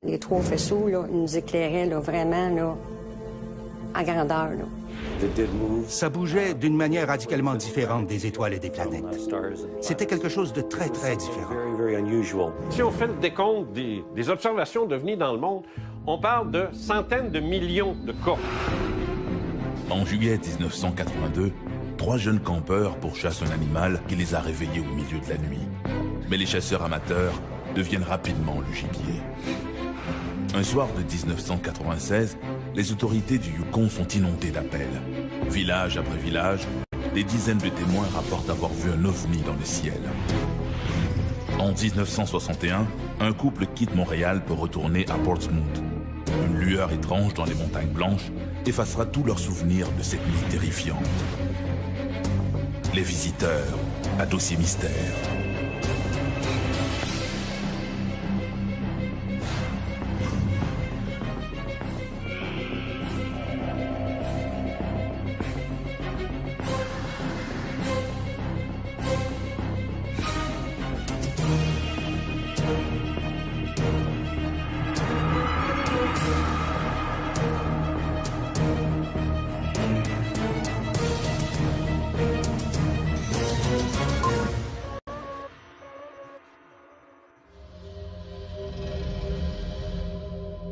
Les trois faisceaux, là, nous éclairaient là, vraiment là, à grandeur. Là. Ça bougeait d'une manière radicalement différente des étoiles et des planètes. C'était quelque chose de très, très différent. Si on fait le décompte des observations d'OVNI dans le monde, on parle de centaines de millions de cas. En juillet 1982, 3 jeunes campeurs pourchassent un animal qui les a réveillés au milieu de la nuit. Mais les chasseurs amateurs deviennent rapidement le gibier. Un soir de 1996, les autorités du Yukon sont inondées d'appels. Village après village, des dizaines de témoins rapportent avoir vu un ovni dans le ciel. En 1961, un couple quitte Montréal pour retourner à Portsmouth. Une lueur étrange dans les montagnes blanches effacera tous leurs souvenirs de cette nuit terrifiante. Les visiteurs, à dossier mystère.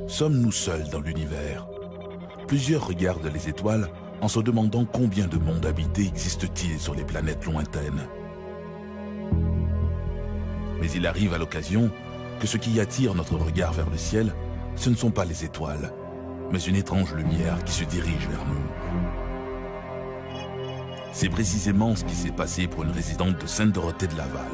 Sommes-nous seuls dans l'univers? Plusieurs regardent les étoiles en se demandant combien de mondes habités existe-t-il sur les planètes lointaines. Mais il arrive à l'occasion que ce qui attire notre regard vers le ciel, ce ne sont pas les étoiles, mais une étrange lumière qui se dirige vers nous. C'est précisément ce qui s'est passé pour une résidente de Sainte-Dorothée de Laval.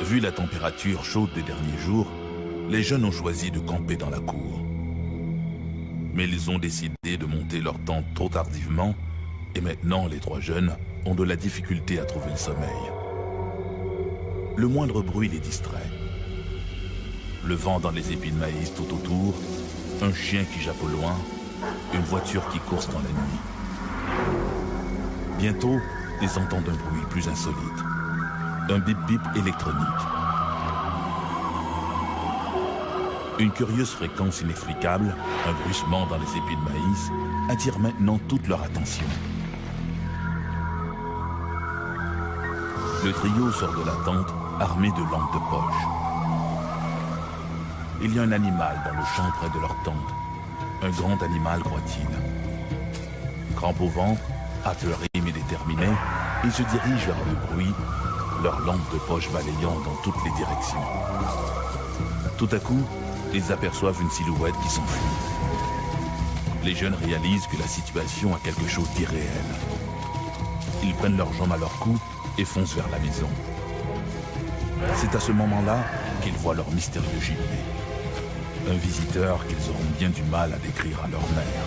Vu la température chaude des derniers jours, les jeunes ont choisi de camper dans la cour. Mais ils ont décidé de monter leur tente trop tardivement et maintenant les 3 jeunes ont de la difficulté à trouver le sommeil. Le moindre bruit les distrait. Le vent dans les épis de maïs tout autour, un chien qui jappe au loin, une voiture qui course dans la nuit. Bientôt, ils entendent un bruit plus insolite. Un bip-bip électronique. Une curieuse fréquence inexplicable, un bruissement dans les épis de maïs, attire maintenant toute leur attention. Le trio sort de la tente, armé de lampes de poche. Il y a un animal dans le champ près de leur tente. Un grand animal, croit-il. Crampe au ventre, apeuré mais déterminé, ils se dirigent vers le bruit, leurs lampes de poche balayant dans toutes les directions. Tout à coup, ils aperçoivent une silhouette qui s'enfuit. Les jeunes réalisent que la situation a quelque chose d'irréel. Ils prennent leurs jambes à leur cou et foncent vers la maison. C'est à ce moment-là qu'ils voient leur mystérieux gibier. Un visiteur qu'ils auront bien du mal à décrire à leur mère.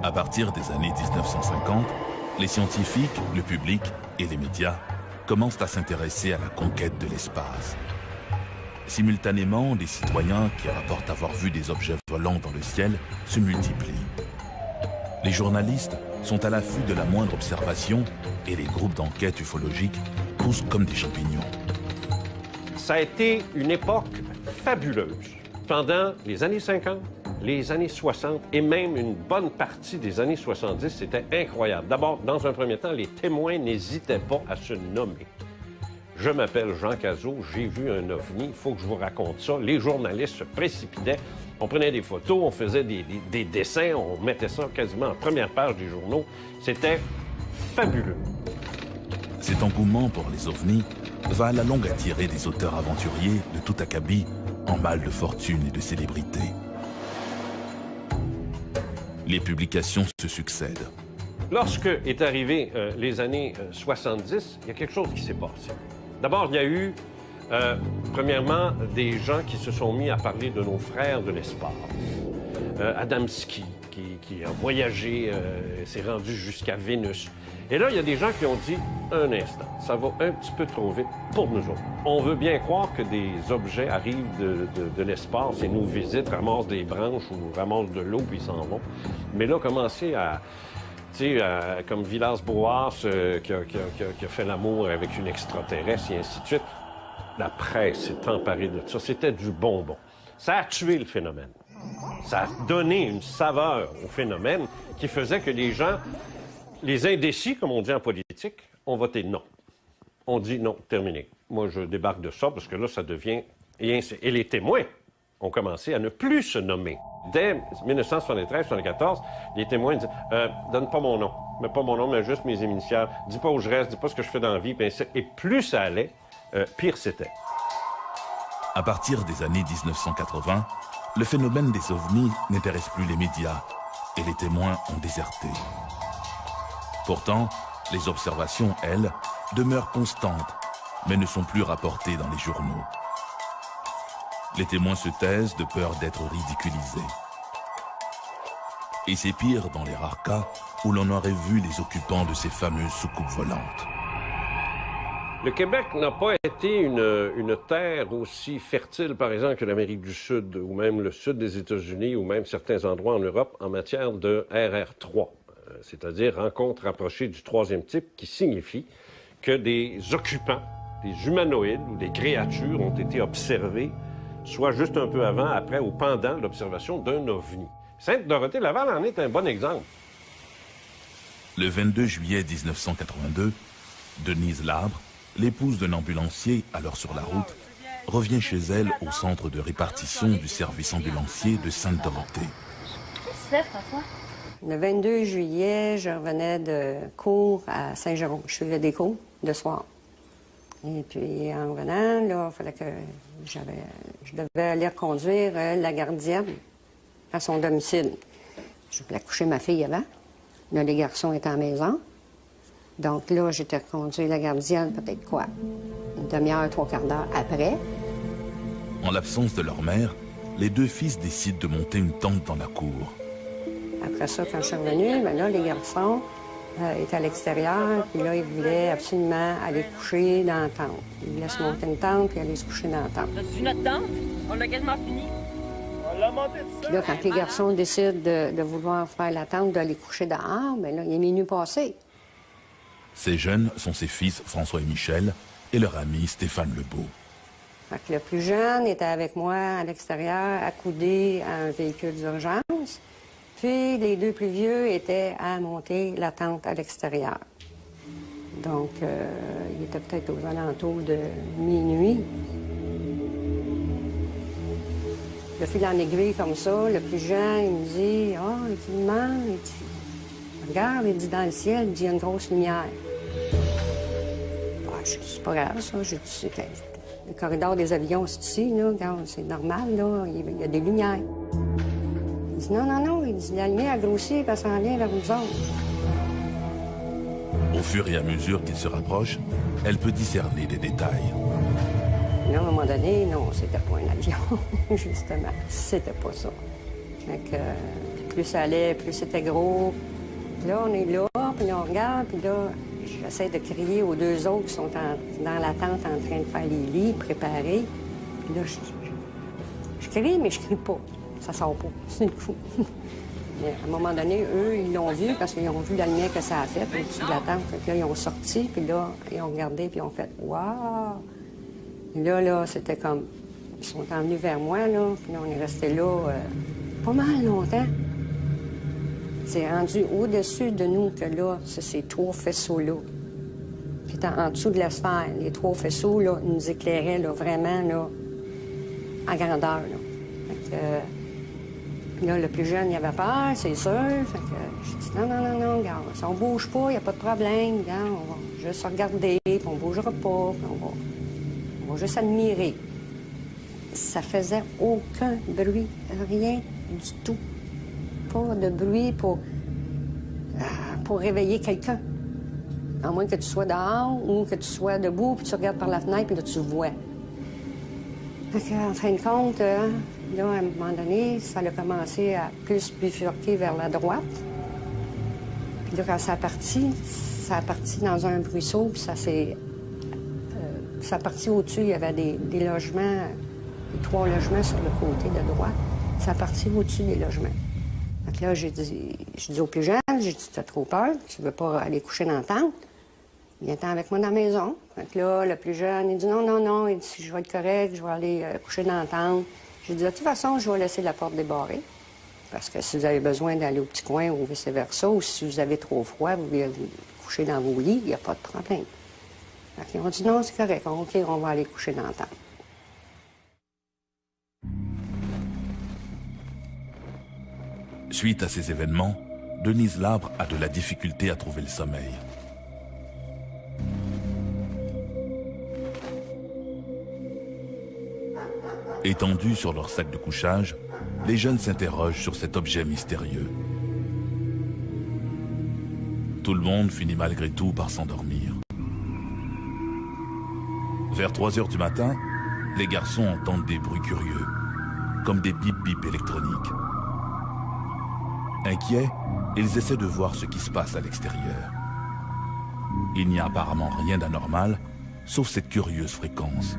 À partir des années 1950, les scientifiques, le public et les médias commencent à s'intéresser à la conquête de l'espace. Simultanément, les citoyens qui rapportent avoir vu des objets volants dans le ciel se multiplient. Les journalistes sont à l'affût de la moindre observation et les groupes d'enquête ufologique poussent comme des champignons. Ça a été une époque fabuleuse. Pendant les années 50, les années 60 et même une bonne partie des années 70, c'était incroyable. D'abord, dans un premier temps, les témoins n'hésitaient pas à se nommer. Je m'appelle Jean Cazot, j'ai vu un ovni, il faut que je vous raconte ça. Les journalistes se précipitaient, on prenait des photos, on faisait des dessins, on mettait ça quasiment en première page des journaux. C'était fabuleux. Cet engouement pour les ovnis va à la longue attirer des auteurs aventuriers de tout acabit en mal de fortune et de célébrité. Les publications se succèdent. Lorsque est arrivé les années 70, il y a quelque chose qui s'est passé. D'abord, il y a eu, premièrement, des gens qui se sont mis à parler de nos frères de l'espace. Adamski, qui a voyagé, s'est rendu jusqu'à Vénus. Et là, il y a des gens qui ont dit, un instant, ça va un petit peu trop vite pour nous autres. On veut bien croire que des objets arrivent de l'espace et nous visitent, ramassent des branches ou ramassent de l'eau, puis ils s'en vont. Mais là, commencer à... Tu sais, comme Villas-Boas qui a fait l'amour avec une extraterrestre et ainsi de suite. La presse s'est emparée de ça. C'était du bonbon. Ça a tué le phénomène. Ça a donné une saveur au phénomène qui faisait que les gens, les indécis, comme on dit en politique, ont voté non. On dit non, terminé. Moi, je débarque de ça parce que là, ça devient... Et les témoins ont commencé à ne plus se nommer. Dès 1973-1974, les témoins disent donne pas mon nom. Mets pas mon nom, mais juste mes initiales. Dis pas où je reste, dis pas ce que je fais dans la vie. Et plus ça allait, pire c'était. À partir des années 1980, le phénomène des ovnis n'intéresse plus les médias et les témoins ont déserté. Pourtant, les observations, elles, demeurent constantes, mais ne sont plus rapportées dans les journaux. Les témoins se taisent de peur d'être ridiculisés. Et c'est pire dans les rares cas où l'on aurait vu les occupants de ces fameuses soucoupes volantes. Le Québec n'a pas été une terre aussi fertile, par exemple, que l'Amérique du Sud, ou même le sud des États-Unis, ou même certains endroits en Europe, en matière de RR3, c'est-à-dire rencontre rapprochée du troisième type, qui signifie que des occupants, des humanoïdes ou des créatures ont été observés, soit juste un peu avant, après ou pendant l'observation d'un ovni. Sainte-Dorothée-Laval en est un bon exemple. Le 22 juillet 1982, Denise Labre, l'épouse d'un ambulancier, alors sur la route, revient chez elle au centre de répartition du service ambulancier de Sainte-Dorothée. Qu'est-ce que tu fais, François? Le 22 juillet, je revenais de cours à Saint-Jérôme. Je suivais des cours de soir. Et puis, en revenant, là, il fallait que je devais aller reconduire la gardienne à son domicile. Je voulais coucher ma fille avant. Là, les garçons étaient à la maison. Donc là, j'étais reconduire la gardienne, peut-être quoi, une demi-heure, trois quarts d'heure après. En l'absence de leur mère, les deux fils décident de monter une tente dans la cour. Après ça, quand je suis revenue, bien là, les garçons étaient à l'extérieur, puis là, ils voulaient absolument aller coucher dans la tente. Ils voulaient se monter une tente, puis aller se coucher dans la tente. T'as-tu notre tente? On l'a quasiment fini. On l'a monté tout ça. Puis là, quand les garçons décident de vouloir faire la tente, d'aller coucher dehors, bien là, il est minuit passé. Ces jeunes sont ses fils François et Michel et leur ami Stéphane Lebeau. Fait que le plus jeune était avec moi à l'extérieur, accoudé à un véhicule d'urgence. Puis les deux plus vieux étaient à monter la tente à l'extérieur. Donc, il était peut-être aux alentours de minuit. Le fil en aiguille comme ça, le plus jeune, il me dit « Ah, il demande, il dit, regarde, il dit dans le ciel, il dit, il y a une grosse lumière. » Je dis, c'est pas grave, ça. Je dis, le corridor des avions, c'est ici, là. Regarde, c'est normal, là. Il y a des lumières. Il dit, non, non, non. Il dit, la lumière a grossi parce qu'elle s'en vient vers nous autres. Au fur et à mesure qu'il se rapproche, elle peut discerner des détails. Là, à un moment donné, non, c'était pas un avion, justement. C'était pas ça. Fait que plus ça allait, plus c'était gros. Puis là, on est là, puis on regarde, puis là, j'essaie de crier aux deux autres qui sont dans la tente en train de faire les lits, préparés. Puis là, je crie, mais je crie pas. Ça sort pas. C'est le coup. Mais à un moment donné, eux, ils l'ont vu parce qu'ils ont vu la lumière que ça a fait au-dessus de la tente. Puis là, ils ont sorti, puis là, ils ont regardé, puis ils ont fait « Wow! » Là, c'était comme... Ils sont venus vers moi, là, puis là, on est resté là pas mal longtemps. C'est rendu au-dessus de nous que là, c'est ces trois faisceaux-là. Puis en dessous de la sphère, les trois faisceaux, là, nous éclairaient, là, vraiment, là, en grandeur, là. Fait que, puis là, le plus jeune, il avait peur, c'est sûr. Fait que j'ai dit, non, non, non, non, regarde, si on bouge pas, il n'y a pas de problème, regarde, on va juste regarder, puis on bougera pas, puis on va juste admirer. Ça faisait aucun bruit, rien du tout. Pas de bruit pour réveiller quelqu'un. À moins que tu sois dehors ou que tu sois debout, puis tu regardes par la fenêtre, puis là, tu vois. En fin de compte, là, à un moment donné, ça a commencé à plus bifurquer vers la droite. Puis là, quand ça a parti dans un ruisseau, puis ça a parti au-dessus. Il y avait des logements, 3 logements sur le côté de droite. Ça a parti au-dessus des logements. Donc là, j'ai dit aux plus jeunes, j'ai dit, t'as trop peur, tu veux pas aller coucher dans la tente? Viens-t'en avec moi dans la maison. Donc là, le plus jeune, il dit, non, il dit, je vais être correct, je vais aller coucher dans la tente. J'ai dit, de toute façon, je vais laisser la porte débarrée. Parce que si vous avez besoin d'aller au petit coin ou vice-versa, ou si vous avez trop froid, vous voulez vous coucher dans vos lits, il n'y a pas de problème. Donc, ils ont dit, non, c'est correct, OK, on va aller coucher dans la tente. Suite à ces événements, Denise Labre a de la difficulté à trouver le sommeil. Étendus sur leur sac de couchage, les jeunes s'interrogent sur cet objet mystérieux. Tout le monde finit malgré tout par s'endormir. Vers 3 heures du matin, les garçons entendent des bruits curieux, comme des bip-bip électroniques. Inquiets, ils essaient de voir ce qui se passe à l'extérieur. Il n'y a apparemment rien d'anormal, sauf cette curieuse fréquence.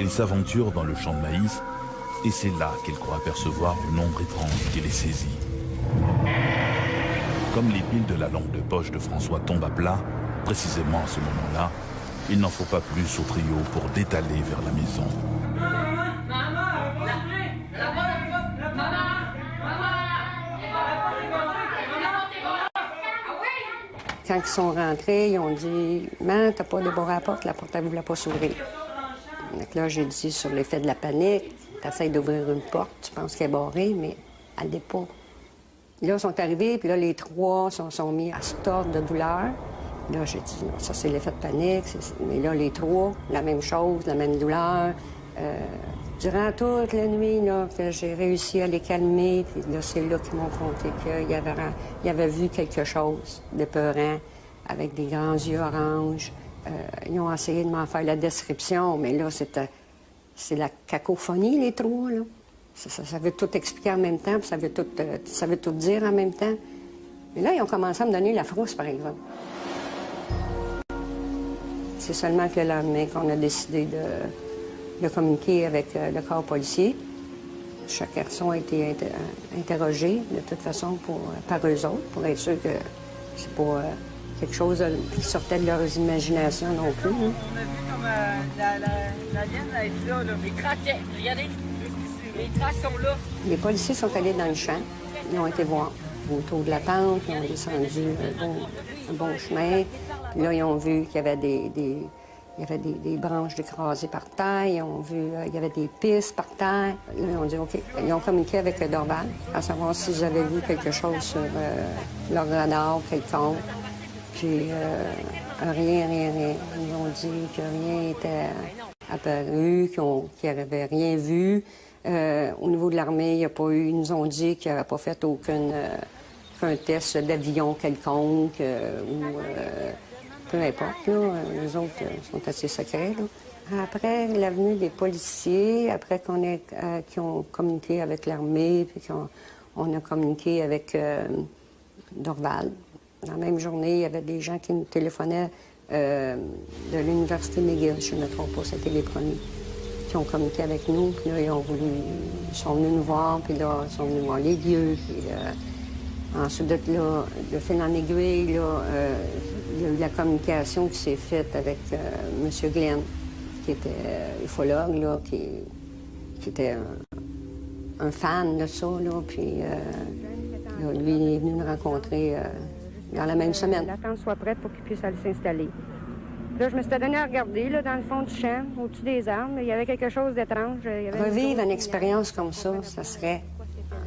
Ils s'aventurent dans le champ de maïs, et c'est là qu'ils croient apercevoir une ombre étrange qui les saisit. Comme les piles de la lampe de poche de François tombent à plat, précisément à ce moment-là, il n'en faut pas plus au trio pour détaler vers la maison. Quand ils sont rentrés, ils ont dit « Maman, t'as pas débarré la porte elle ne voulait pas s'ouvrir. » Donc là, j'ai dit, sur l'effet de la panique, t'essayes d'ouvrir une porte, tu penses qu'elle est barrée, mais elle n'est pas. Là, ils sont arrivés, puis là, les 3 sont mis à se tordre de douleur. Là, j'ai dit, non, ça, c'est l'effet de panique. Mais là, les 3, la même chose, la même douleur. Durant toute la nuit, là, que j'ai réussi à les calmer, puis là, c'est là qu'ils m'ont conté qu'ils avaient vu quelque chose d'épeurant, avec des grands yeux oranges. Ils ont essayé de m'en faire la description, mais là, c'est la cacophonie, les 3, là. Ça veut tout expliquer en même temps, puis ça veut tout dire en même temps. Mais là, ils ont commencé à me donner la frousse, par exemple. C'est seulement que le lendemain qu'on a décidé de communiquer avec le corps policier. Chaque garçon a été interrogé, de toute façon, par eux autres, pour être sûr que c'est pas quelque chose qui sortait de leurs imaginations non plus. Hein. On a vu comme la liane être là, les traquets. Regardez, les traces sont là. Les policiers sont allés dans le champ. Ils ont été voir autour de la tente. Ils ont descendu un bon chemin. Puis là, ils ont vu qu'il y avait des branches écrasées par terre. Ils ont vu qu'il y avait des pistes par terre. Là, ils ont dit OK. Ils ont communiqué avec le Dorval à savoir s'ils avaient vu quelque chose sur leur radar quelconque. Puis rien. Ils ont dit que rien n'était apparu, qu'ils n'avaient rien vu. Au niveau de l'armée, il n'y a pas eu. Ils nous ont dit qu'ils n'avaient pas fait aucun test d'avion quelconque ou peu importe. Là, les autres sont assez secrets. Là. Après la venue des policiers, après qu'ils ont communiqué avec l'armée, puis qu'on a communiqué avec Dorval. Dans la même journée, il y avait des gens qui nous téléphonaient de l'Université McGill, je ne me trompe pas, c'était les premiers, qui ont communiqué avec nous. Puis là, ils sont venus nous voir, puis là, ils sont venus voir les lieux. Puis ensuite de là, de fil en aiguille, là, il y a eu la communication qui s'est faite avec M. Glenn, qui était ufologue, là, qui était un fan de ça, là, puis là, lui, il est venu nous rencontrer dans la même semaine. L'attente soit prête pour qu'il puisse aller s'installer. Là, je me suis donné à regarder, là, dans le fond du champ, au-dessus des arbres. Il y avait quelque chose d'étrange. Revivre une expérience comme ça serait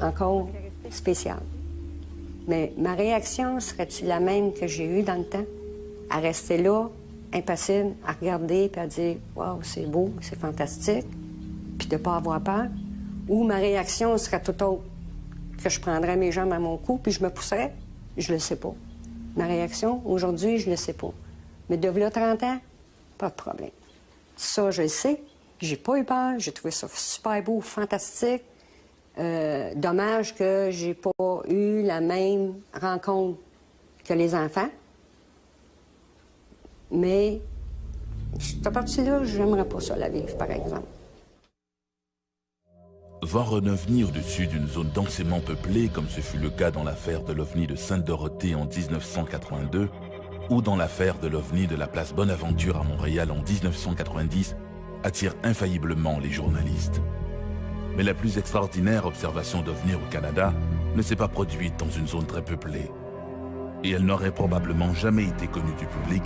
encore spécial. Mais ma réaction serait-tu la même que j'ai eue dans le temps? À rester là, impassible, à regarder, puis à dire « Wow, c'est beau, c'est fantastique », puis de ne pas avoir peur? Ou ma réaction serait tout autre, que je prendrais mes jambes à mon cou, puis je me pousserais? Je le sais pas. ma réaction? Aujourd'hui, je ne le sais pas. Mais de là 30 ans, pas de problème. Ça, je le sais. J'ai pas eu peur. J'ai trouvé ça super beau, fantastique. Dommage que j'ai pas eu la même rencontre que les enfants. Mais cette partie-là, j'aimerais pas ça la vivre, par exemple. Voir un ovni au-dessus d'une zone densément peuplée, comme ce fut le cas dans l'affaire de l'ovni de Sainte-Dorothée en 1982, ou dans l'affaire de l'ovni de la place Bonaventure à Montréal en 1990, attire infailliblement les journalistes. Mais la plus extraordinaire observation d'ovni au Canada ne s'est pas produite dans une zone très peuplée. Et elle n'aurait probablement jamais été connue du public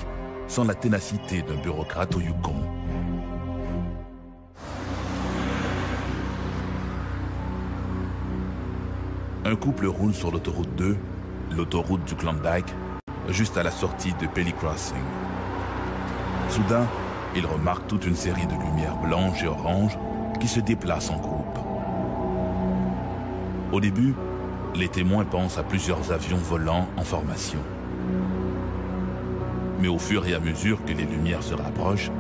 sans la ténacité d'un bureaucrate au Yukon. Un couple roule sur l'autoroute 2, l'autoroute du Klondike, juste à la sortie de Pelly Crossing. Soudain, ils remarquent toute une série de lumières blanches et oranges qui se déplacent en groupe. Au début, les témoins pensent à plusieurs avions volants en formation. Mais au fur et à mesure que les lumières se rapprochent,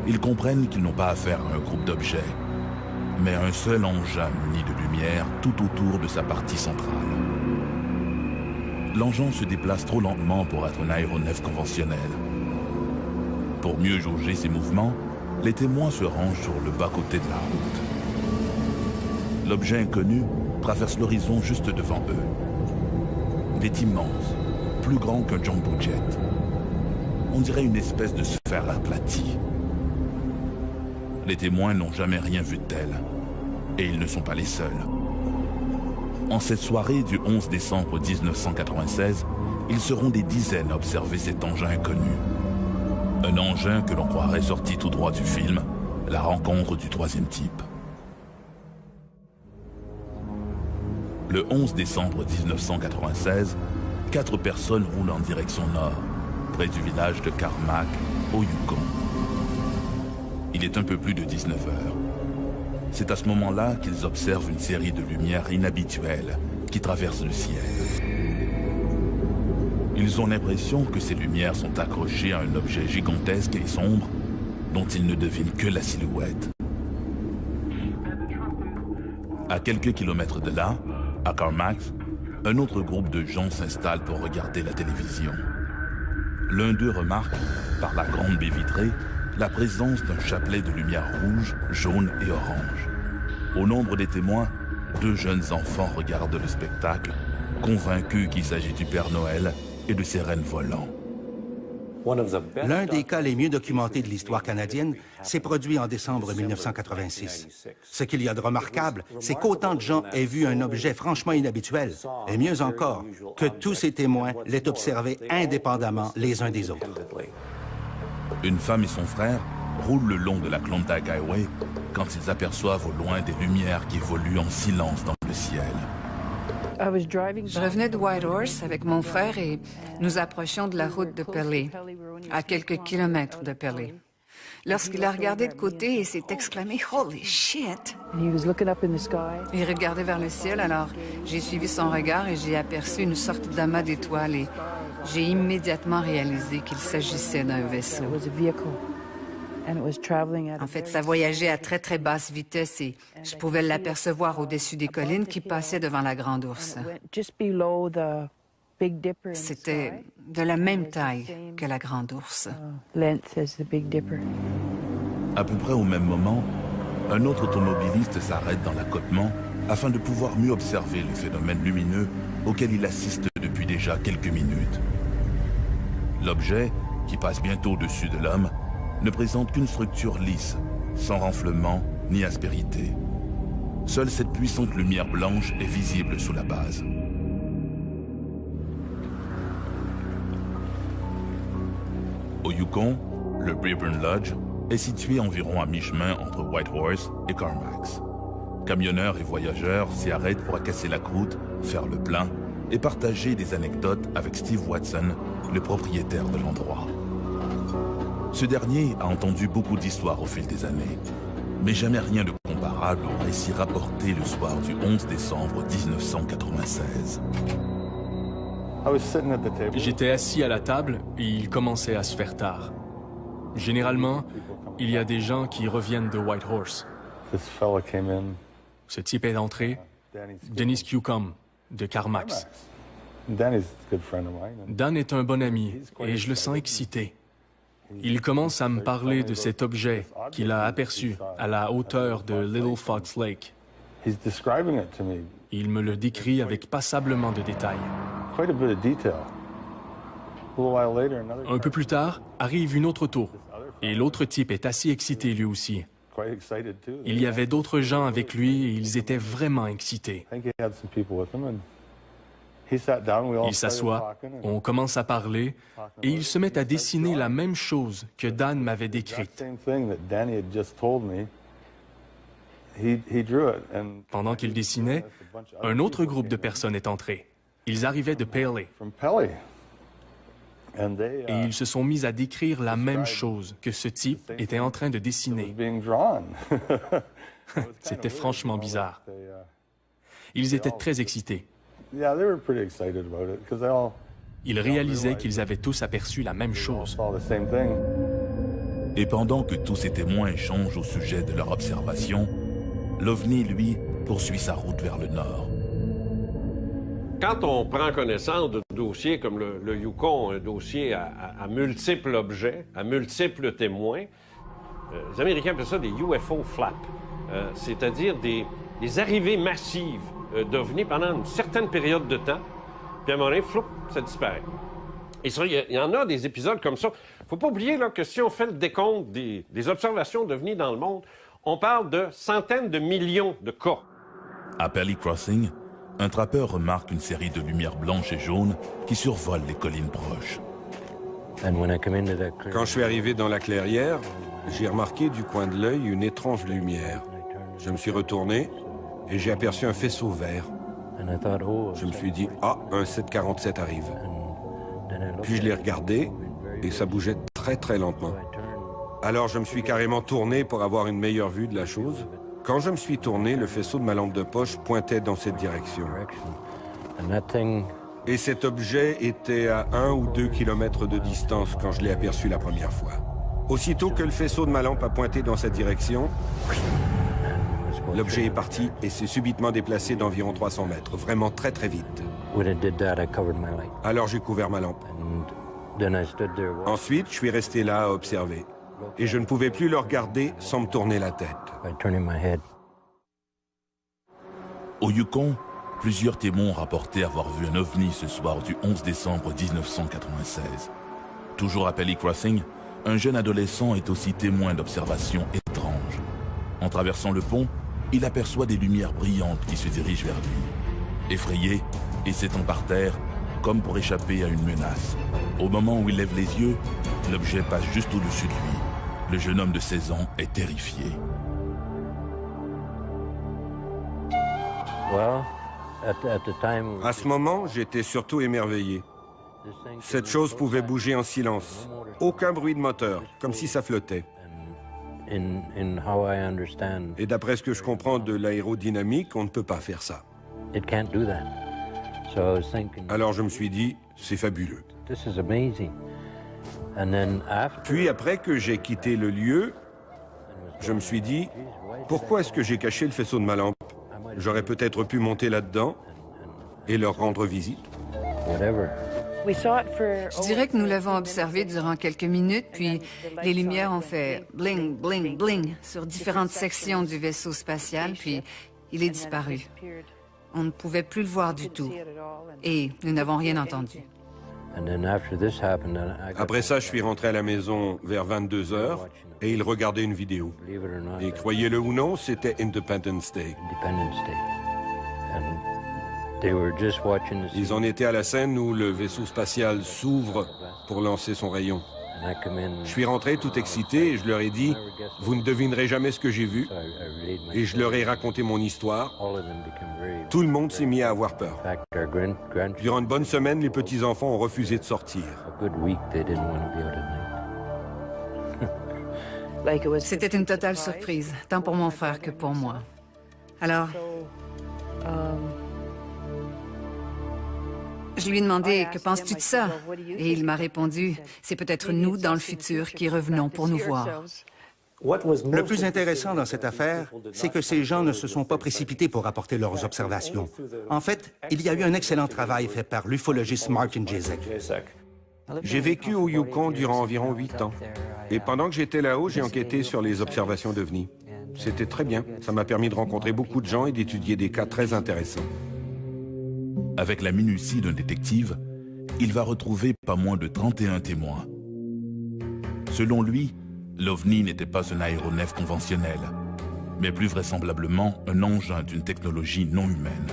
ils comprennent qu'ils n'ont pas affaire à un groupe d'objets, mais un seul engin muni de lumière tout autour de sa partie centrale. L'engin se déplace trop lentement pour être un aéronef conventionnel. Pour mieux jauger ses mouvements, les témoins se rangent sur le bas-côté de la route. L'objet inconnu traverse l'horizon juste devant eux. Il est immense, plus grand qu'un jumbo jet. On dirait une espèce de sphère aplatie. Les témoins n'ont jamais rien vu de tel. Et ils ne sont pas les seuls. En cette soirée du 11 décembre 1996, ils seront des dizaines à observer cet engin inconnu. Un engin que l'on croirait sorti tout droit du film, La rencontre du troisième type. Le 11 décembre 1996, 4 personnes roulent en direction nord, près du village de Carmack, au Yukon. Il est un peu plus de 19 heures. C'est à ce moment-là qu'ils observent une série de lumières inhabituelles qui traversent le ciel. Ils ont l'impression que ces lumières sont accrochées à un objet gigantesque et sombre dont ils ne devinent que la silhouette. À quelques kilomètres de là, à Carmack, un autre groupe de gens s'installe pour regarder la télévision. L'un d'eux remarque, par la grande baie vitrée, la présence d'un chapelet de lumière rouge, jaune et orange. Au nombre des témoins, 2 jeunes enfants regardent le spectacle, convaincus qu'il s'agit du Père Noël et de ses rennes volants. L'un des cas les mieux documentés de l'histoire canadienne s'est produit en décembre 1986. Ce qu'il y a de remarquable, c'est qu'autant de gens aient vu un objet franchement inhabituel, et mieux encore, que tous ces témoins l'aient observé indépendamment les uns des autres. Une femme et son frère roulent le long de la Klondike Highway quand ils aperçoivent au loin des lumières qui évoluent en silence dans le ciel. Je revenais de Whitehorse avec mon frère et nous approchions de la route de Pelly, à quelques kilomètres de Pelly. Lorsqu'il a regardé de côté et s'est exclamé « Holy shit !» Il regardait vers le ciel, alors j'ai suivi son regard et j'ai aperçu une sorte d'amas d'étoiles et j'ai immédiatement réalisé qu'il s'agissait d'un vaisseau. En fait, ça voyageait à très, très basse vitesse et je pouvais l'apercevoir au-dessus des collines qui passaient devant la Grande Ourse. C'était de la même taille que la Grande Ourse. À peu près au même moment, un autre automobiliste s'arrête dans l'accotement afin de pouvoir mieux observer le phénomène lumineux auquel il assiste depuis déjà quelques minutes. L'objet, qui passe bientôt au-dessus de l'homme, ne présente qu'une structure lisse, sans renflement ni aspérité. Seule cette puissante lumière blanche est visible sous la base. Au Yukon, le Braeburn Lodge est situé environ à mi-chemin entre Whitehorse et Carmack. Camionneurs et voyageurs s'y arrêtent pour casser la croûte, faire le plein et partager des anecdotes avec Steve Watson, le propriétaire de l'endroit. Ce dernier a entendu beaucoup d'histoires au fil des années, mais jamais rien de comparable au récit rapporté le soir du 11 décembre 1996. J'étais assis à la table et il commençait à se faire tard. Généralement, il y a des gens qui reviennent de Whitehorse. Ce type est entré, Dennis Newcomb, de Carmax. Dan est un bon ami et je le sens excité. Il commence à me parler de cet objet qu'il a aperçu à la hauteur de Little Fox Lake. Il me le décrit avec passablement de détails. Un peu plus tard, arrive une autre auto, et l'autre type est assez excité lui aussi. Il y avait d'autres gens avec lui et ils étaient vraiment excités. Il s'assoit, on commence à parler, et il se met à dessiner la même chose que Dan m'avait décrite. Pendant qu'il dessinait, un autre groupe de personnes est entré. Ils arrivaient de Paley. Et ils se sont mis à décrire la même chose que ce type était en train de dessiner. C'était franchement bizarre. Ils étaient très excités. Ils réalisaient qu'ils avaient tous aperçu la même chose. Et pendant que tous ces témoins échangent au sujet de leur observation, l'OVNI, lui, poursuit sa route vers le nord. Quand on prend connaissance de dossiers comme le Yukon, un dossier à multiples objets, à multiples témoins, les Américains appellent ça des UFO flaps, c'est-à-dire des arrivées massives d'OVNI pendant une certaine période de temps, puis à un moment donné, floup, ça disparaît. Et ça, il y en a des épisodes comme ça. Il ne faut pas oublier là, que si on fait le décompte des observations d'OVNI dans le monde, on parle de centaines de millions de cas. À Pelly Crossing, un trappeur remarque une série de lumières blanches et jaunes qui survolent les collines proches. Quand je suis arrivé dans la clairière, j'ai remarqué du coin de l'œil une étrange lumière. Je me suis retourné et j'ai aperçu un faisceau vert. Je me suis dit, ah, un 747 arrive. Puis je l'ai regardé et ça bougeait très très lentement. Alors je me suis carrément tourné pour avoir une meilleure vue de la chose. Quand je me suis tourné, le faisceau de ma lampe de poche pointait dans cette direction. Et cet objet était à 1 ou 2 kilomètres de distance quand je l'ai aperçu la première fois. Aussitôt que le faisceau de ma lampe a pointé dans cette direction, l'objet est parti et s'est subitement déplacé d'environ 300 mètres, vraiment très très vite. Alors j'ai couvert ma lampe. Ensuite, je suis resté là à observer. Et je ne pouvais plus le regarder sans me tourner la tête. Au Yukon, plusieurs témoins ont rapporté avoir vu un ovni ce soir du 11 décembre 1996. Toujours à Pelly Crossing, un jeune adolescent est aussi témoin d'observations étranges. En traversant le pont, il aperçoit des lumières brillantes qui se dirigent vers lui. Effrayé et s'étend par terre, comme pour échapper à une menace. Au moment où il lève les yeux, l'objet passe juste au-dessus de lui. Le jeune homme de 16 ans est terrifié. À ce moment, j'étais surtout émerveillé. Cette chose pouvait bouger en silence. Aucun bruit de moteur, comme si ça flottait. Et d'après ce que je comprends de l'aérodynamique, on ne peut pas faire ça. Alors je me suis dit, c'est fabuleux. Puis après que j'ai quitté le lieu, je me suis dit, pourquoi est-ce que j'ai caché le faisceau de ma lampe? J'aurais peut-être pu monter là-dedans et leur rendre visite. Je dirais que nous l'avons observé durant quelques minutes, puis les lumières ont fait bling, bling, bling sur différentes sections du vaisseau spatial, puis il est disparu. On ne pouvait plus le voir du tout. Et nous n'avons rien entendu. Après ça, je suis rentré à la maison vers 22 h et ils regardaient une vidéo. Et croyez-le ou non, c'était Independence Day. Ils en étaient à la scène où le vaisseau spatial s'ouvre pour lancer son rayon. Je suis rentré tout excité et je leur ai dit « Vous ne devinerez jamais ce que j'ai vu ». Et je leur ai raconté mon histoire. Tout le monde s'est mis à avoir peur. Durant une bonne semaine, les petits-enfants ont refusé de sortir. C'était une totale surprise, tant pour mon frère que pour moi. Alors, Je lui ai demandé « Que penses-tu de ça? » Et il m'a répondu « C'est peut-être nous, dans le futur, qui revenons pour nous voir. » Le plus intéressant dans cette affaire, c'est que ces gens ne se sont pas précipités pour rapporter leurs observations. En fait, il y a eu un excellent travail fait par l'ufologiste Martin Jezik. J'ai vécu au Yukon durant environ 8 ans. Et pendant que j'étais là-haut, j'ai enquêté sur les observations d'OVNI. C'était très bien. Ça m'a permis de rencontrer beaucoup de gens et d'étudier des cas très intéressants. Avec la minutie d'un détective, il va retrouver pas moins de 31 témoins. Selon lui, l'OVNI n'était pas un aéronef conventionnel, mais plus vraisemblablement un engin d'une technologie non humaine.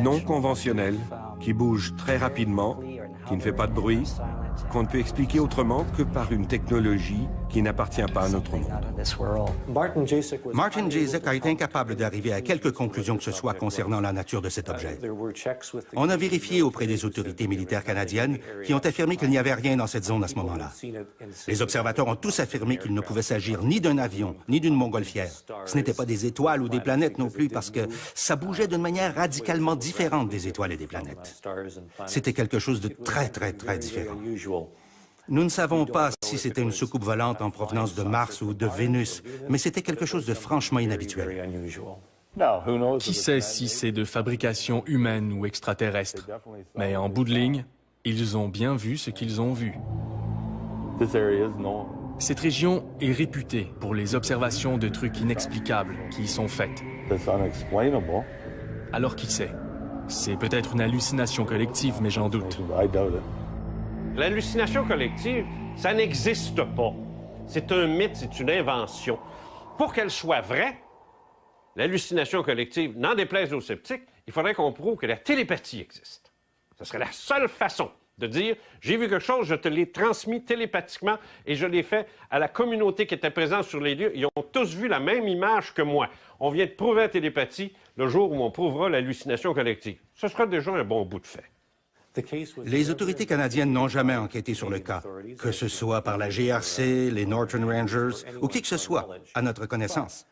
Non conventionnel, qui bouge très rapidement, qui ne fait pas de bruit, qu'on ne peut expliquer autrement que par une technologie qui n'appartient pas à notre monde. Martin Jezik a été incapable d'arriver à quelque conclusion que ce soit concernant la nature de cet objet. On a vérifié auprès des autorités militaires canadiennes qui ont affirmé qu'il n'y avait rien dans cette zone à ce moment-là. Les observateurs ont tous affirmé qu'il ne pouvait s'agir ni d'un avion, ni d'une montgolfière. Ce n'était pas des étoiles ou des planètes non plus parce que ça bougeait d'une manière radicalement différente des étoiles et des planètes. C'était quelque chose de très, très, très différent. Nous ne savons pas si c'était une soucoupe volante en provenance de Mars ou de Vénus, mais c'était quelque chose de franchement inhabituel. Qui sait si c'est de fabrication humaine ou extraterrestre? Mais en bout de ligne, ils ont bien vu ce qu'ils ont vu. Cette région est réputée pour les observations de trucs inexplicables qui y sont faites. Alors qui sait? C'est peut-être une hallucination collective, mais j'en doute. L'hallucination collective, ça n'existe pas. C'est un mythe, c'est une invention. Pour qu'elle soit vraie, l'hallucination collective, n'en déplaise aux sceptiques, il faudrait qu'on prouve que la télépathie existe. Ce serait la seule façon de dire « J'ai vu quelque chose, je te l'ai transmis télépathiquement et je l'ai fait à la communauté qui était présente sur les lieux. Ils ont tous vu la même image que moi. On vient de prouver la télépathie le jour où on prouvera l'hallucination collective. » Ce sera déjà un bon bout de fait. Les autorités canadiennes n'ont jamais enquêté sur le cas, que ce soit par la GRC, les Northern Rangers ou qui que ce soit, à notre connaissance.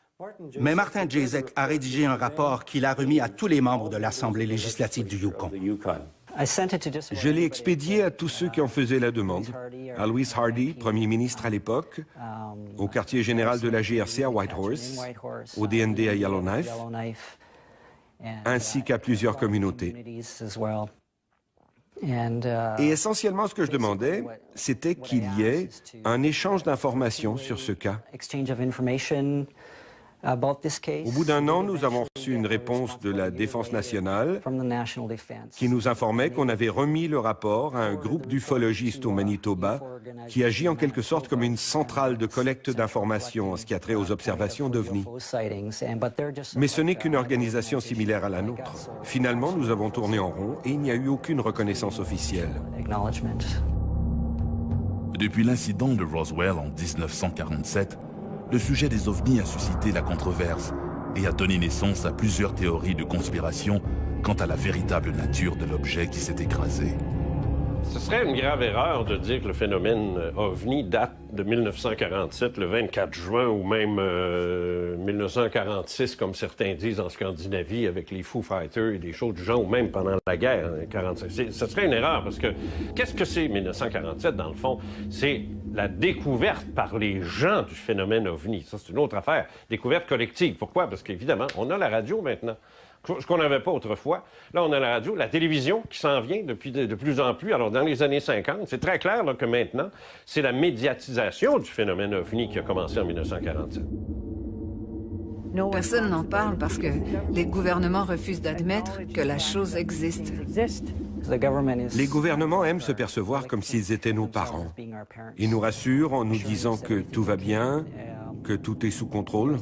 Mais Martin Jezik a rédigé un rapport qu'il a remis à tous les membres de l'Assemblée législative du Yukon. Je l'ai expédié à tous ceux qui en faisaient la demande, à Louis Hardy, premier ministre à l'époque, au quartier général de la GRC à Whitehorse, au DND à Yellowknife, ainsi qu'à plusieurs communautés. Et essentiellement, ce que je demandais, c'était qu'il y ait un échange d'informations sur ce cas. Au bout d'un an, nous avons reçu une réponse de la Défense nationale qui nous informait qu'on avait remis le rapport à un groupe d'ufologistes au Manitoba qui agit en quelque sorte comme une centrale de collecte d'informations en ce qui a trait aux observations d'OVNI. Mais ce n'est qu'une organisation similaire à la nôtre. Finalement, nous avons tourné en rond et il n'y a eu aucune reconnaissance officielle. Depuis l'incident de Roswell en 1947, le sujet des ovnis a suscité la controverse et a donné naissance à plusieurs théories de conspiration quant à la véritable nature de l'objet qui s'est écrasé. Ce serait une grave erreur de dire que le phénomène OVNI date de 1947, le 24 juin, ou même 1946, comme certains disent en Scandinavie, avec les Foo Fighters et des choses du genre, ou même pendant la guerre, 1945. Ce serait une erreur, parce que qu'est-ce que c'est 1947, dans le fond? C'est la découverte par les gens du phénomène OVNI. Ça, c'est une autre affaire. Découverte collective. Pourquoi? Parce qu'évidemment, on a la radio maintenant. Ce qu'on n'avait pas autrefois. Là, on a la radio, la télévision qui s'en vient de plus en plus. Alors, dans les années 50, c'est très clair là, que maintenant, c'est la médiatisation du phénomène OVNI qui a commencé en 1947. Personne n'en parle parce que les gouvernements refusent d'admettre que la chose existe. Les gouvernements aiment se percevoir comme s'ils étaient nos parents. Ils nous rassurent en nous disant que tout va bien, que tout est sous contrôle.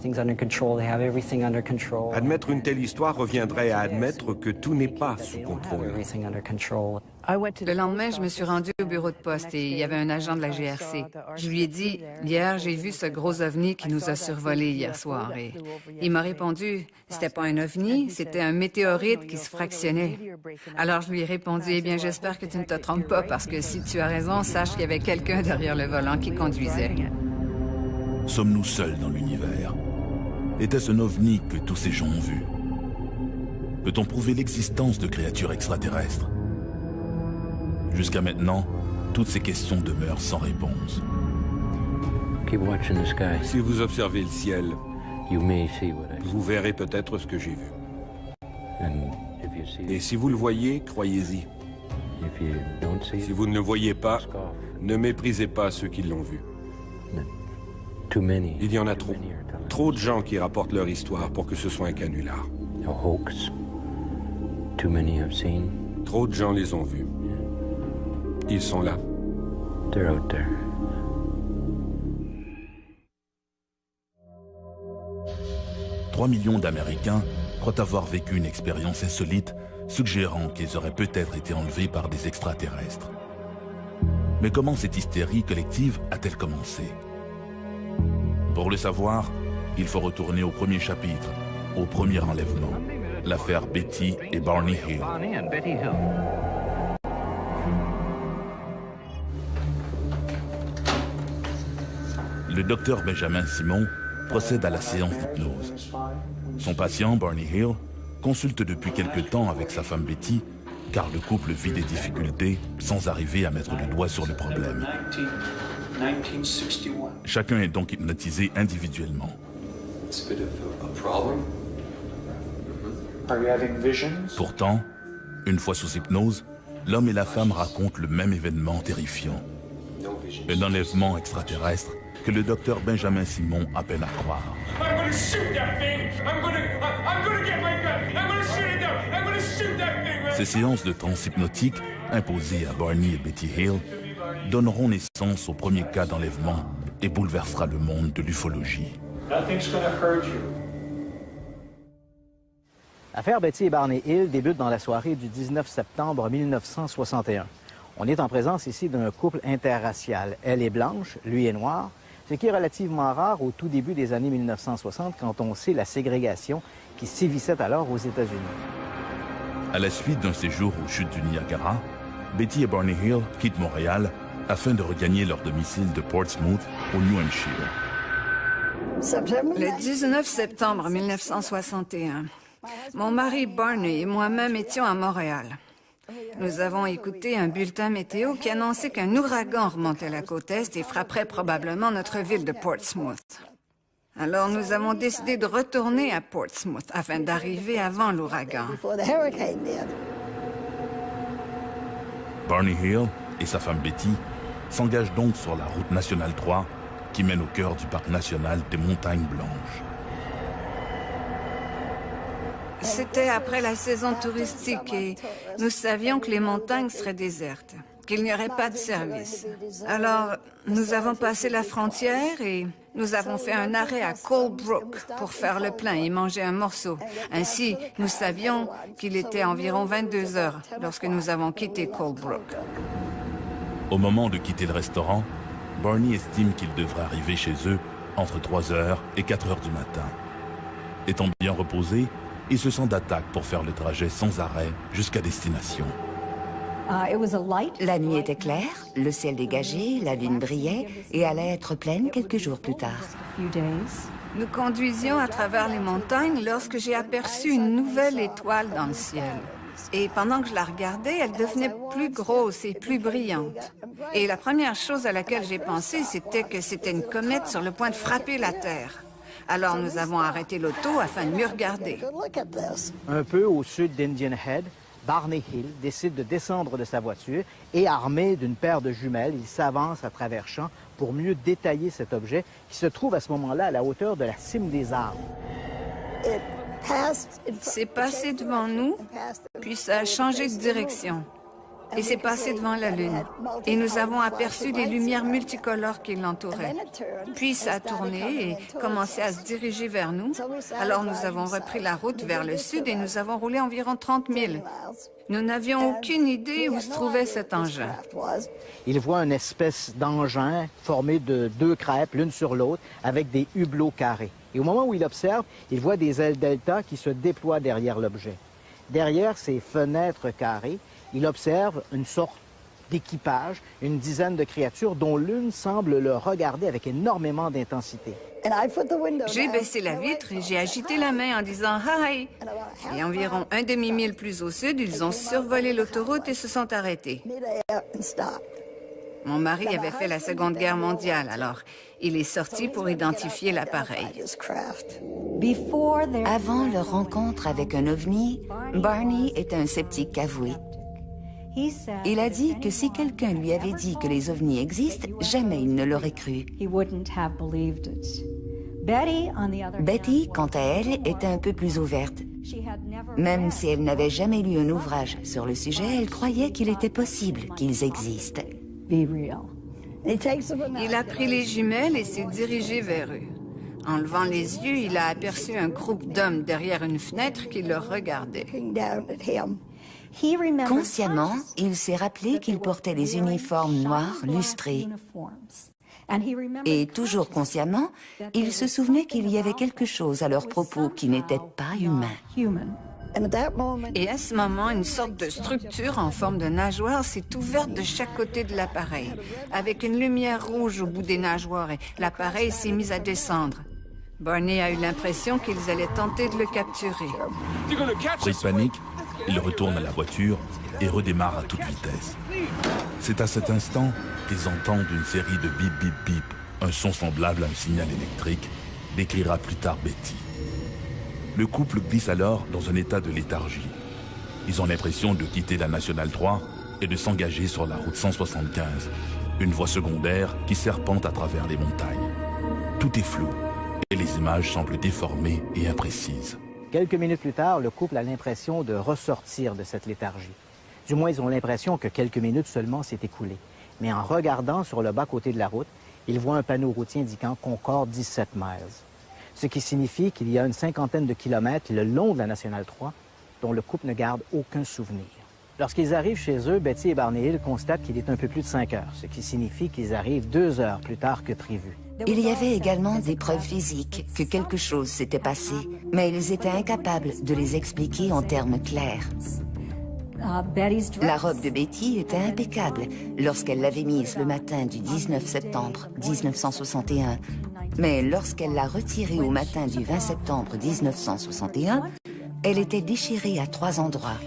Admettre une telle histoire reviendrait à admettre que tout n'est pas sous contrôle. Le lendemain, je me suis rendue au bureau de poste et il y avait un agent de la GRC. Je lui ai dit, hier, j'ai vu ce gros ovni qui nous a survolé hier soir. Et il m'a répondu, c'était pas un ovni, c'était un météorite qui se fractionnait. Alors je lui ai répondu, eh bien, j'espère que tu ne te trompes pas parce que si tu as raison, sache qu'il y avait quelqu'un derrière le volant qui conduisait. Sommes-nous seuls dans l'univers? Était-ce un ovni que tous ces gens ont vu? Peut-on prouver l'existence de créatures extraterrestres? Jusqu'à maintenant, toutes ces questions demeurent sans réponse. Si vous observez le ciel, vous verrez peut-être ce que j'ai vu. Et si vous le voyez, croyez-y. Si vous ne le voyez pas, ne méprisez pas ceux qui l'ont vu. Il y en a trop. Trop de gens qui rapportent leur histoire pour que ce soit un canular. Trop de gens les ont vus. Ils sont là. 3 millions d'Américains croient avoir vécu une expérience insolite, suggérant qu'ils auraient peut-être été enlevés par des extraterrestres. Mais comment cette hystérie collective a-t-elle commencé? Pour le savoir, il faut retourner au premier chapitre, au premier enlèvement, l'affaire Betty et Barney Hill. Le docteur Benjamin Simon procède à la séance d'hypnose. Son patient, Barney Hill, consulte depuis quelque temps avec sa femme Betty, car le couple vit des difficultés sans arriver à mettre le doigt sur le problème. Chacun est donc hypnotisé individuellement. Pourtant, une fois sous hypnose, l'homme et la femme racontent le même événement terrifiant. Un enlèvement extraterrestre que le docteur Benjamin Simon a peine à croire. Ces séances de transe hypnotique, imposées à Barney et Betty Hill, donneront naissance au premier cas d'enlèvement et bouleversera le monde de l'ufologie. L'affaire Betty et Barney Hill débute dans la soirée du 19 septembre 1961. On est en présence ici d'un couple interracial. Elle est blanche, lui est noir, ce qui est relativement rare au tout début des années 1960 quand on sait la ségrégation qui sévissait alors aux États-Unis. À la suite d'un séjour aux chutes du Niagara, Betty et Barney Hill quittent Montréal afin de regagner leur domicile de Portsmouth, au New Hampshire. Le 19 septembre 1961, mon mari Barney et moi-même étions à Montréal. Nous avons écouté un bulletin météo qui annonçait qu'un ouragan remontait la côte Est et frapperait probablement notre ville de Portsmouth. Alors nous avons décidé de retourner à Portsmouth afin d'arriver avant l'ouragan. Barney Hill et sa femme Betty s'engagent donc sur la route nationale 3 qui mène au cœur du parc national des Montagnes Blanches. C'était après la saison touristique et nous savions que les montagnes seraient désertes, qu'il n'y aurait pas de service. Alors, nous avons passé la frontière et nous avons fait un arrêt à Colebrook pour faire le plein et manger un morceau. Ainsi, nous savions qu'il était environ 22 heures lorsque nous avons quitté Colebrook. Au moment de quitter le restaurant, Barney estime qu'il devrait arriver chez eux entre 3 heures et 4 heures du matin. Étant bien reposé, il se sent d'attaque pour faire le trajet sans arrêt jusqu'à destination. La nuit était claire, le ciel dégagé, la lune brillait et allait être pleine quelques jours plus tard. Nous conduisions à travers les montagnes lorsque j'ai aperçu une nouvelle étoile dans le ciel. Et pendant que je la regardais, elle devenait plus grosse et plus brillante. Et la première chose à laquelle j'ai pensé, c'était que c'était une comète sur le point de frapper la Terre. Alors nous avons arrêté l'auto afin de mieux regarder. Un peu au sud d'Indian Head, Barney Hill décide de descendre de sa voiture et, armé d'une paire de jumelles, il s'avance à travers champs pour mieux détailler cet objet qui se trouve à ce moment-là à la hauteur de la cime des arbres. C'est passé devant nous, puis ça a changé de direction. Et c'est passé devant la Lune. Et nous avons aperçu des lumières multicolores qui l'entouraient. Puis ça a tourné et commencé à se diriger vers nous. Alors nous avons repris la route vers le sud et nous avons roulé environ 30 000. Nous n'avions aucune idée où se trouvait cet engin. Il voit une espèce d'engin formé de 2 crêpes, l'une sur l'autre, avec des hublots carrés. Et au moment où il observe, il voit des ailes delta qui se déploient derrière l'objet. Derrière ces fenêtres carrées, il observe une sorte d'équipage, une dizaine de créatures dont l'une semble le regarder avec énormément d'intensité. J'ai baissé la vitre et j'ai agité la main en disant « Hi ». Et environ un demi-mille plus au sud, ils ont survolé l'autoroute et se sont arrêtés. Mon mari avait fait la Seconde Guerre mondiale, alors il est sorti pour identifier l'appareil. Avant leur rencontre avec un ovni, Barney était un sceptique avoué. Il a dit que si quelqu'un lui avait dit que les ovnis existent, jamais il ne l'aurait cru. Betty, quant à elle, était un peu plus ouverte. Même si elle n'avait jamais lu un ouvrage sur le sujet, elle croyait qu'il était possible qu'ils existent. Il a pris les jumelles et s'est dirigé vers eux. En levant les yeux, il a aperçu un groupe d'hommes derrière une fenêtre qui le regardait. Consciemment, il s'est rappelé qu'il portait des uniformes noirs lustrés. Et toujours consciemment, il se souvenait qu'il y avait quelque chose à leur propos qui n'était pas humain. Et à ce moment, une sorte de structure en forme de nageoire s'est ouverte de chaque côté de l'appareil, avec une lumière rouge au bout des nageoires, et l'appareil s'est mis à descendre. Barney a eu l'impression qu'ils allaient tenter de le capturer. Pris de panique, il retourne à la voiture et redémarre à toute vitesse. C'est à cet instant qu'ils entendent une série de bip bip bip, un son semblable à un signal électrique, décrira plus tard Betty. Le couple glisse alors dans un état de léthargie. Ils ont l'impression de quitter la Nationale 3 et de s'engager sur la route 175, une voie secondaire qui serpente à travers les montagnes. Tout est flou et les images semblent déformées et imprécises. Quelques minutes plus tard, le couple a l'impression de ressortir de cette léthargie. Du moins, ils ont l'impression que quelques minutes seulement s'est écoulé. Mais en regardant sur le bas-côté de la route, ils voient un panneau routier indiquant Concorde 17 miles. Ce qui signifie qu'il y a une cinquantaine de kilomètres le long de la Nationale 3 dont le couple ne garde aucun souvenir. Lorsqu'ils arrivent chez eux, Betty et Barney Hill constatent qu'il est un peu plus de 5 heures, ce qui signifie qu'ils arrivent 2 heures plus tard que prévu. Il y avait également des preuves physiques que quelque chose s'était passé, mais ils étaient incapables de les expliquer en termes clairs. La robe de Betty était impeccable lorsqu'elle l'avait mise le matin du 19 septembre 1961. Mais lorsqu'elle l'a retirée au matin du 20 septembre 1961, elle était déchirée à 3 endroits.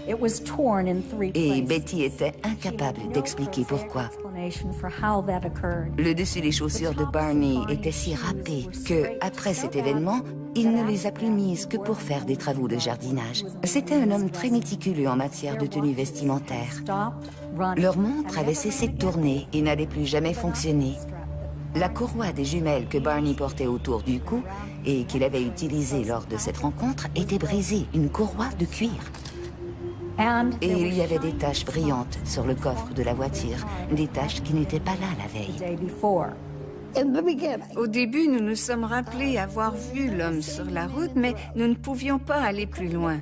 Et Betty était incapable d'expliquer pourquoi. Le dessus des chaussures de Barney était si râpé que, après cet événement, il ne les a plus mises que pour faire des travaux de jardinage. C'était un homme très méticuleux en matière de tenue vestimentaire. Leur montre avait cessé de tourner et n'allait plus jamais fonctionner. La courroie des jumelles que Barney portait autour du cou et qu'il avait utilisée lors de cette rencontre était brisée, une courroie de cuir. Et il y avait des taches brillantes sur le coffre de la voiture, des taches qui n'étaient pas là la veille. Au début, nous nous sommes rappelés avoir vu l'homme sur la route, mais nous ne pouvions pas aller plus loin.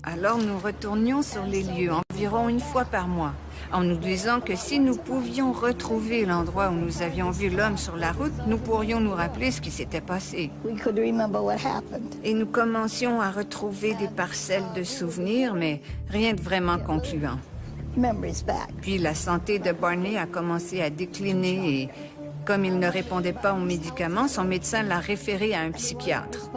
Alors nous retournions sur les lieux environ une fois par mois, en nous disant que si nous pouvions retrouver l'endroit où nous avions vu l'homme sur la route, nous pourrions nous rappeler ce qui s'était passé. Et nous commencions à retrouver des parcelles de souvenirs, mais rien de vraiment concluant. Puis la santé de Barney a commencé à décliner et, comme il ne répondait pas aux médicaments, son médecin l'a référé à un psychiatre.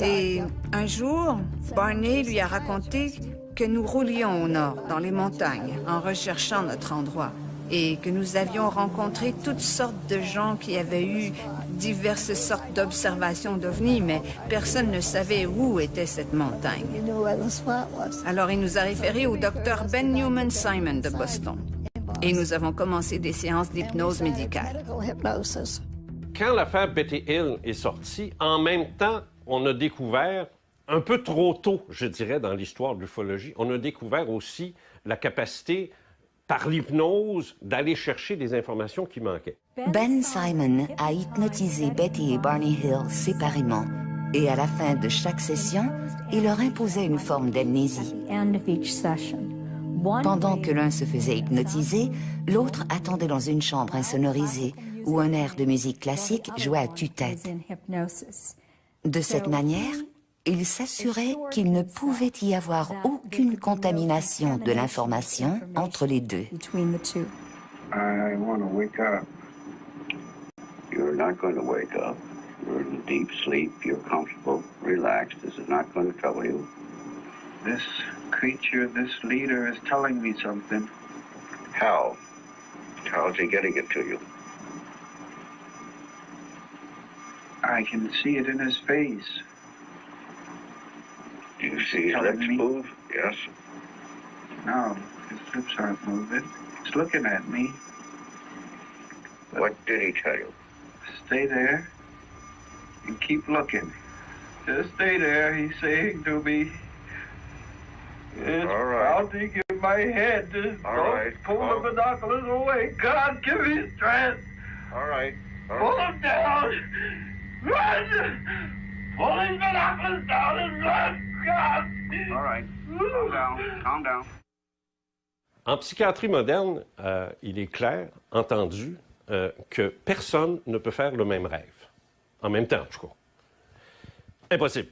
Et un jour, Barney lui a raconté que nous roulions au nord, dans les montagnes, en recherchant notre endroit, et que nous avions rencontré toutes sortes de gens qui avaient eu diverses sortes d'observations d'ovnis, mais personne ne savait où était cette montagne. Alors il nous a référés au docteur Ben Newman Simon de Boston. Et nous avons commencé des séances d'hypnose médicale. Quand l'affaire Betty Hill est sortie, en même temps, on a découvert, un peu trop tôt, je dirais, dans l'histoire de l'ufologie, on a découvert aussi la capacité, par l'hypnose, d'aller chercher des informations qui manquaient. Ben Simon a hypnotisé Betty et Barney Hill séparément. Et à la fin de chaque session, il leur imposait une forme d'amnésie. Pendant que l'un se faisait hypnotiser, l'autre attendait dans une chambre insonorisée où un air de musique classique jouait à tue-tête. De cette manière, Il s'assurait qu'il ne pouvait y avoir aucune contamination de l'information entre les deux. I want to wake up. You're not going to wake up. You're in deep sleep. You're comfortable, relaxed. This is not going to trouble you. This creature, this leader is telling me something. How? How's he getting it to you? I can see it in his face. Do you see his lips move? Yes. No, his lips aren't moving. He's looking at me. What did he tell you? Stay there and keep looking. Just stay there, he's saying to me. It's pounding in my head. Just don't pull the binoculars away. God, give me strength. All right. Pull them down. Run! Pull these binoculars down and run! God! All right. Calm down. Calm down. En psychiatrie moderne, il est clair, entendu, que personne ne peut faire le même rêve. En même temps, en tout cas. Impossible.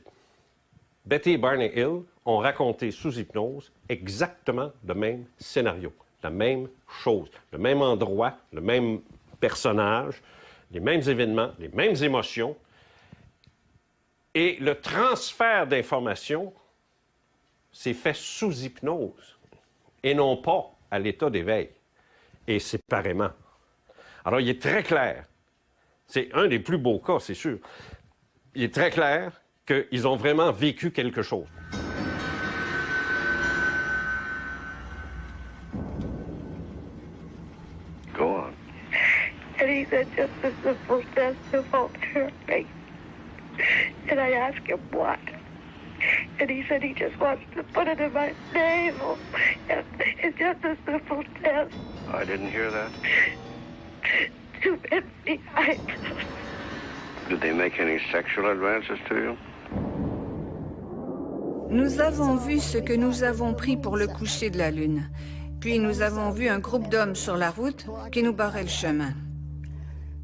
Betty et Barney Hill ont raconté sous hypnose exactement le même scénario, la même chose, le même endroit, le même personnage, les mêmes événements, les mêmes émotions. Et le transfert d'informations s'est fait sous hypnose et non pas à l'état d'éveil, et séparément. Alors, il est très clair, c'est un des plus beaux cas, c'est sûr, il est très clair qu'ils ont vraiment vécu quelque chose. Go on. And he said just a simple test of her face. And I asked him what. And he said he just wants to put it in my navel. And it's just a simple test. I didn't hear that. To behind. Did they make any sexual advances to you? Nous avons vu ce que nous avons pris pour le coucher de la Lune. Puis nous avons vu un groupe d'hommes sur la route qui nous barrait le chemin.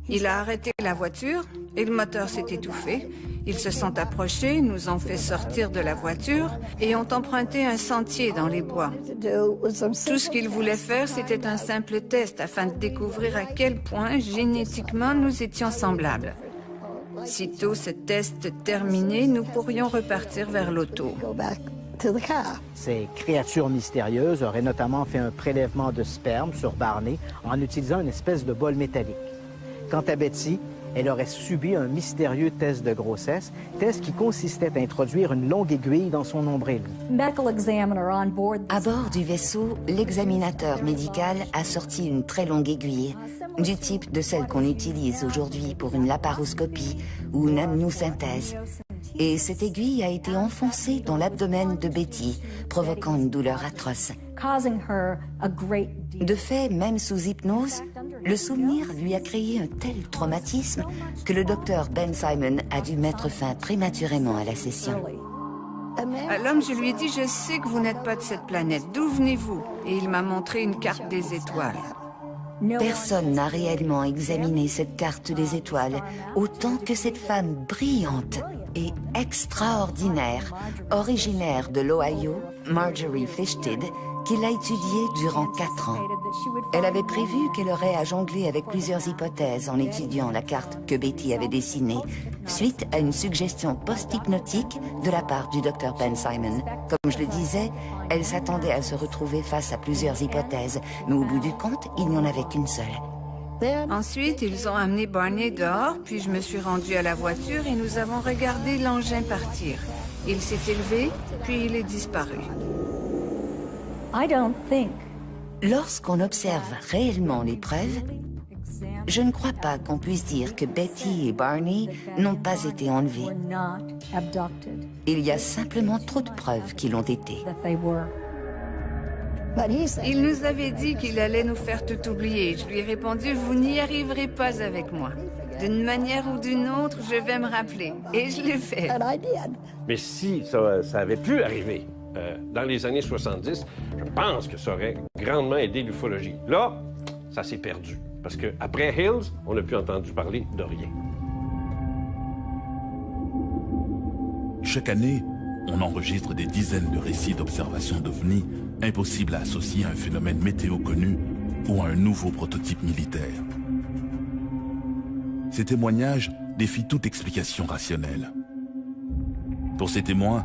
Il a arrêté la voiture et le moteur s'est étouffé. Ils se sont approchés, nous ont fait sortir de la voiture et ont emprunté un sentier dans les bois. Tout ce qu'ils voulaient faire, c'était un simple test afin de découvrir à quel point génétiquement nous étions semblables. Sitôt ce test terminé, nous pourrions repartir vers l'auto. Ces créatures mystérieuses auraient notamment fait un prélèvement de sperme sur Barney en utilisant une espèce de bol métallique. Quant à Betty, elle aurait subi un mystérieux test de grossesse, test qui consistait à introduire une longue aiguille dans son nombril. À bord du vaisseau, l'examinateur médical a sorti une très longue aiguille, du type de celle qu'on utilise aujourd'hui pour une laparoscopie ou une amniosynthèse. Et cette aiguille a été enfoncée dans l'abdomen de Betty, provoquant une douleur atroce. De fait, même sous hypnose, le souvenir lui a créé un tel traumatisme que le docteur Ben Simon a dû mettre fin prématurément à la session. À l'homme, je lui ai dit, je sais que vous n'êtes pas de cette planète, d'où venez-vous? Et il m'a montré une carte des étoiles. Personne n'a réellement examiné cette carte des étoiles autant que cette femme brillante et extraordinaire, originaire de l'Ohio, Marjorie Fishted, qui l'a étudiée durant 4 ans. Elle avait prévu qu'elle aurait à jongler avec plusieurs hypothèses en étudiant la carte que Betty avait dessinée, suite à une suggestion post-hypnotique de la part du Dr Ben Simon. Comme je le disais, elle s'attendait à se retrouver face à plusieurs hypothèses, mais au bout du compte, il n'y en avait qu'une seule. Ensuite, ils ont amené Barney dehors, puis je me suis rendue à la voiture et nous avons regardé l'engin partir. Il s'est élevé, puis il est disparu. Lorsqu'on observe réellement les preuves, je ne crois pas qu'on puisse dire que Betty et Barney n'ont pas été enlevés. Il y a simplement trop de preuves qu'ils l'ont été. Il nous avait dit qu'il allait nous faire tout oublier. Je lui ai répondu, vous n'y arriverez pas avec moi. D'une manière ou d'une autre, je vais me rappeler. Et je l'ai fait. Mais si ça avait pu arriver dans les années 70, je pense que ça aurait grandement aidé l'ufologie. Là, ça s'est perdu. Parce qu'après Hills, on n'a plus entendu parler de rien. chaque année, on enregistre des dizaines de récits d'observations d'OVNI impossibles à associer à un phénomène météo connu ou à un nouveau prototype militaire. Ces témoignages défient toute explication rationnelle. Pour ces témoins,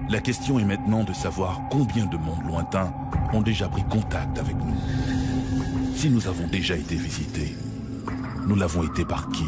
la question est maintenant de savoir combien de mondes lointains ont déjà pris contact avec nous. Si nous avons déjà été visités, nous l'avons été par qui?